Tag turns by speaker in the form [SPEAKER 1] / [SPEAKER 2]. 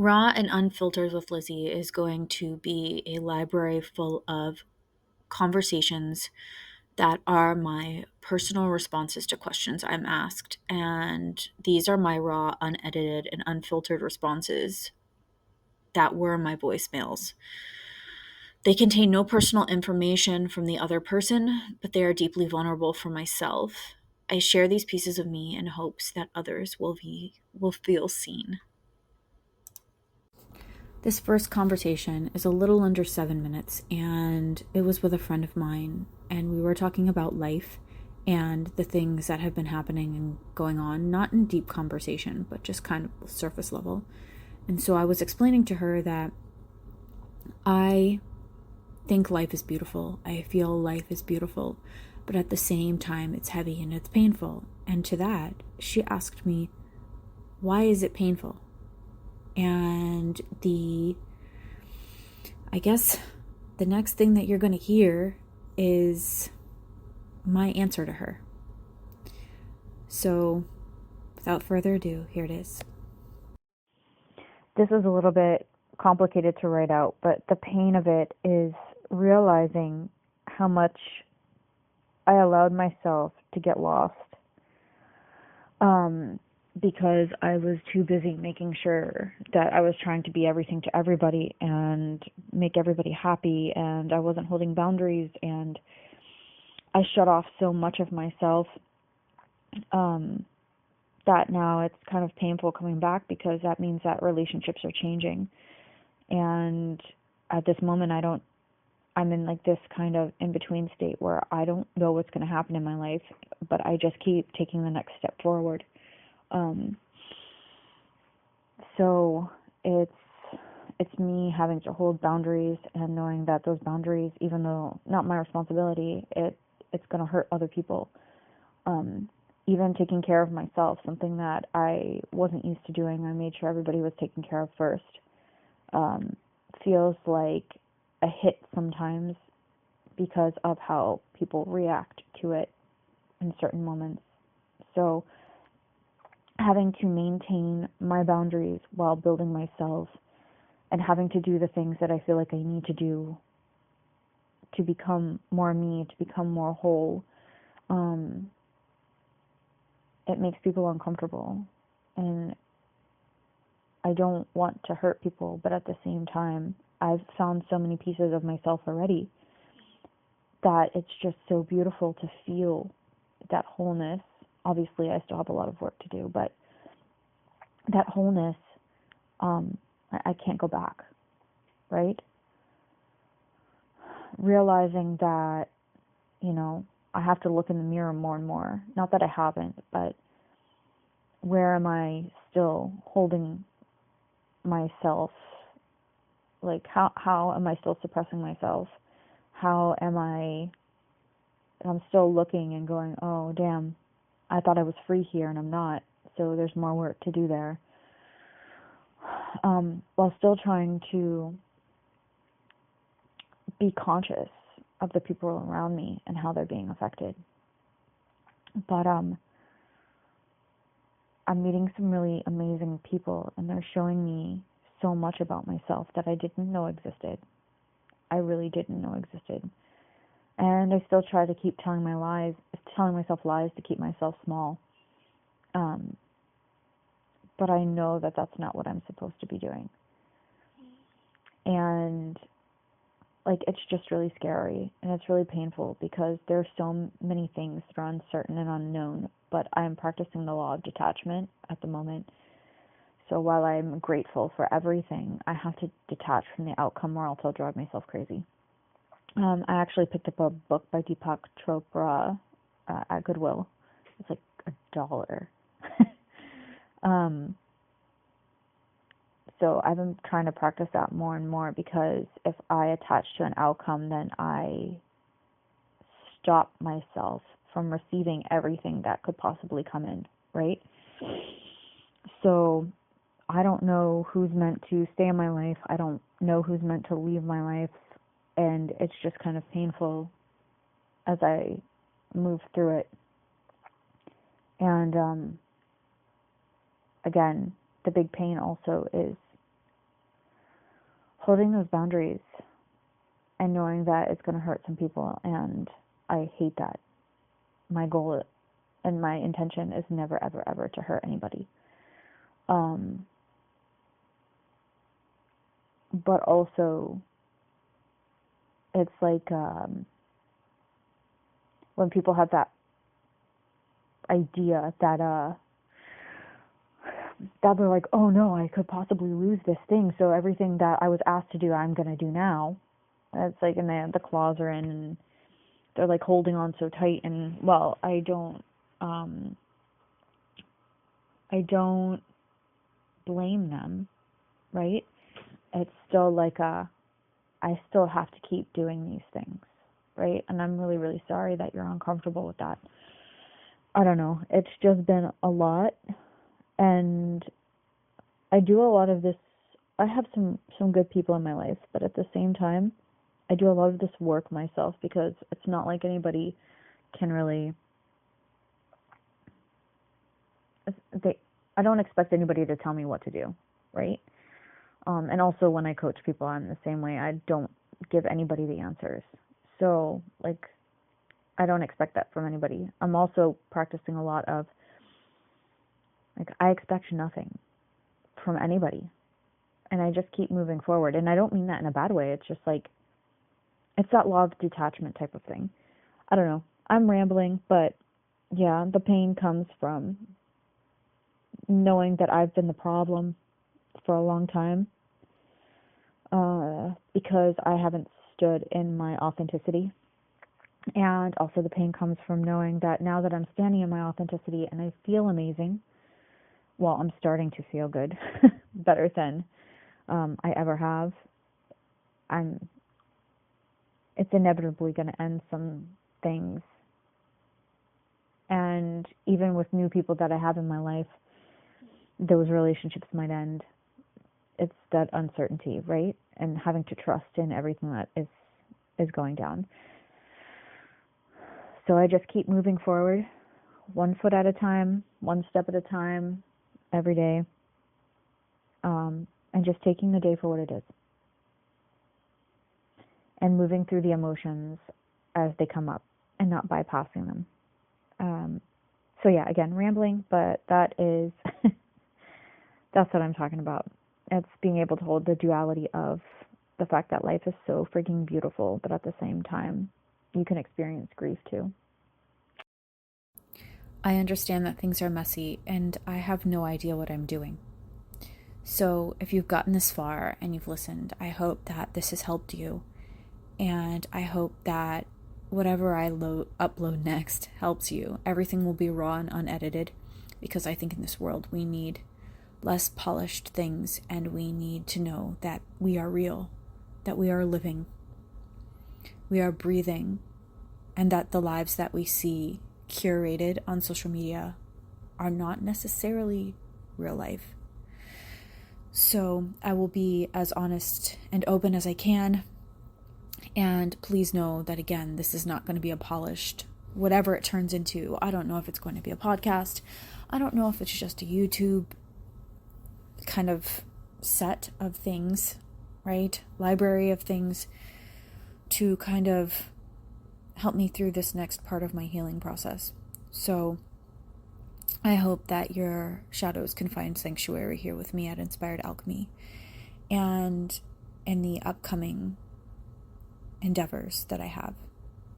[SPEAKER 1] Raw and Unfiltered with Lizzie is going to be a library full of conversations that are my personal responses to questions I'm asked. And these are my raw, unedited, and unfiltered responses that were my voicemails. They contain no personal information from the other person, but they are deeply vulnerable for myself. I share these pieces of me in hopes that others will feel seen. This first conversation is a little under 7 minutes, and it was with a friend of mine, and we were talking about life and the things that have been happening and going on, not in deep conversation, but just kind of surface level. And so I was explaining to her that I think life is beautiful. I feel life is beautiful, but at the same time, it's heavy and it's painful. And to that, she asked me, why is it painful? And I guess the next thing that you're going to hear is my answer to her. So, without further ado, here it is.
[SPEAKER 2] This is a little bit complicated to write out, but the pain of it is realizing how much I allowed myself to get lost. Because I was too busy making sure that I was trying to be everything to everybody and make everybody happy, and I wasn't holding boundaries, and I shut off so much of myself that now it's kind of painful coming back, because that means that relationships are changing. And at this moment, I'm in like this kind of in-between state where I don't know what's going to happen in my life, but I just keep taking the next step forward. So it's me having to hold boundaries and knowing that those boundaries, even though not my responsibility, it's going to hurt other people. Even taking care of myself, something that I wasn't used to doing. I made sure everybody was taken care of first. Feels like a hit sometimes because of how people react to it in certain moments. So having to maintain my boundaries while building myself and having to do the things that I feel like I need to do to become more me, to become more whole, it makes people uncomfortable. And I don't want to hurt people, but at the same time, I've found so many pieces of myself already that it's just so beautiful to feel that wholeness. Obviously, I still have a lot of work to do, but that wholeness, I can't go back, right? Realizing that, I have to look in the mirror more and more. Not that I haven't, but where am I still holding myself? Like, how am I still suppressing myself? How am I'm still looking and going, oh, damn, I thought I was free here and I'm not. So there's more work to do there. While still trying to be conscious of the people around me and how they're being affected. But I'm meeting some really amazing people, and they're showing me so much about myself that I didn't know existed. I really didn't know existed. And I still try to keep telling myself lies to keep myself small. But I know that that's not what I'm supposed to be doing. And it's just really scary, and it's really painful because there's so many things that are uncertain and unknown, but I'm practicing the law of detachment at the moment. So while I'm grateful for everything, I have to detach from the outcome, or else I'll drive myself crazy. I actually picked up a book by Deepak Chopra at Goodwill. It's like $1. So I've been trying to practice that more and more, because if I attach to an outcome, then I stop myself from receiving everything that could possibly come in, right? So I don't know who's meant to stay in my life. I don't know who's meant to leave my life. And it's just kind of painful as I move through it. And again, the big pain also is holding those boundaries and knowing that it's going to hurt some people, and I hate that. My goal and my intention is never, ever, ever to hurt anybody. But also, it's like when people have that idea that they're like, oh no, I could possibly lose this thing, so everything that I was asked to do, I'm going to do now. It's like, and the claws are in, and they're like holding on so tight, and well, I don't blame them, right? It's still like I still have to keep doing these things, right? And I'm really, really sorry that you're uncomfortable with that. I don't know. It's just been a lot, and I do a lot of this. I have some good people in my life, but at the same time, I do a lot of this work myself, because it's not like anybody can really. I don't expect anybody to tell me what to do, right? And also when I coach people, I'm the same way. I don't give anybody the answers. So, like, I don't expect that from anybody. I'm also practicing a lot of, like, I expect nothing from anybody. And I just keep moving forward. And I don't mean that in a bad way. It's just like, it's that law of detachment type of thing. I don't know. I'm rambling, but yeah, the pain comes from knowing that I've been the problem for a long time, because I haven't stood in my authenticity. And also the pain comes from knowing that now that I'm standing in my authenticity and I feel amazing, well, I'm starting to feel good, better than I ever have, it's inevitably going to end some things. And even with new people that I have in my life, those relationships might end. It's that uncertainty, right? And having to trust in everything that is going down. So I just keep moving forward, 1 foot at a time, 1 step at a time, every day, and just taking the day for what it is, and moving through the emotions as they come up and not bypassing them. So yeah, again, rambling, but that is that's what I'm talking about. It's being able to hold the duality of the fact that life is so freaking beautiful, but at the same time, you can experience grief too.
[SPEAKER 1] I understand that things are messy, and I have no idea what I'm doing. So if you've gotten this far and you've listened, I hope that this has helped you. And I hope that whatever I upload next helps you. Everything will be raw and unedited, because I think in this world we need less polished things, and we need to know that we are real, that we are living, we are breathing, and that the lives that we see curated on social media are not necessarily real life. So I will be as honest and open as I can. And please know that, again, this is not going to be a polished, whatever it turns into. I don't know if it's going to be a podcast. I don't know if it's just a YouTube kind of set of things, right? Library of things to kind of help me through this next part of my healing process. So I hope that your shadows can find sanctuary here with me at Inspired Alchemy, and in the upcoming endeavors that I have.